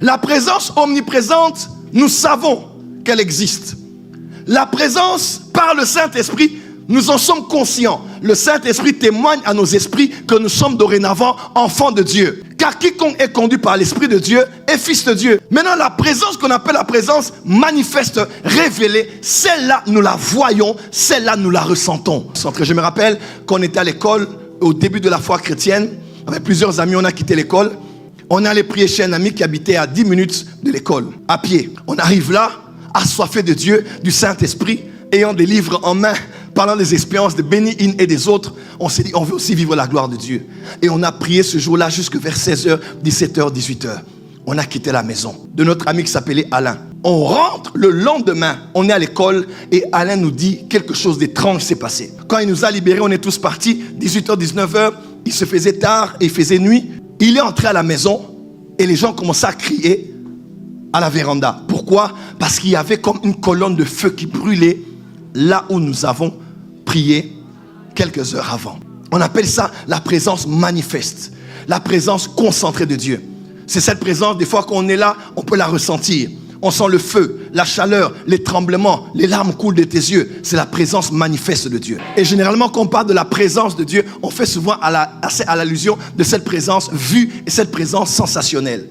La présence omniprésente, nous savons qu'elle existe. La présence par le Saint-Esprit, nous en sommes conscients. Le Saint-Esprit témoigne à nos esprits que nous sommes dorénavant enfants de Dieu. Car quiconque est conduit par l'Esprit de Dieu est fils de Dieu. Maintenant, la présence qu'on appelle la présence manifeste, révélée, celle-là, nous la voyons, celle-là, nous la ressentons. Je me rappelle qu'on était à l'école au début de la foi chrétienne. Avec plusieurs amis, on a quitté l'école. On est allé prier chez un ami qui habitait à 10 minutes de l'école, à pied. On arrive là, assoiffé de Dieu, du Saint-Esprit, ayant des livres en main, parlant des expériences de Benny Hinn et des autres. On s'est dit, on veut aussi vivre la gloire de Dieu. Et on a prié ce jour-là jusque vers 16h, 17h, 18h. On a quitté la maison de notre ami qui s'appelait Alain. On rentre le lendemain, on est à l'école et Alain nous dit quelque chose d'étrange s'est passé. Quand il nous a libérés, on est tous partis, 18h, 19h, il se faisait tard et il faisait nuit. Il est entré à la maison et les gens commençaient à crier à la véranda. Pourquoi? Parce qu'il y avait comme une colonne de feu qui brûlait là où nous avons prié quelques heures avant. On appelle ça la présence manifeste, la présence concentrée de Dieu. C'est cette présence, des fois qu'on est là, on peut la ressentir. On sent le feu, la chaleur, les tremblements, les larmes coulent de tes yeux. C'est la présence manifeste de Dieu. Et généralement, quand on parle de la présence de Dieu, on fait souvent à l'allusion de cette présence vue et cette présence sensationnelle.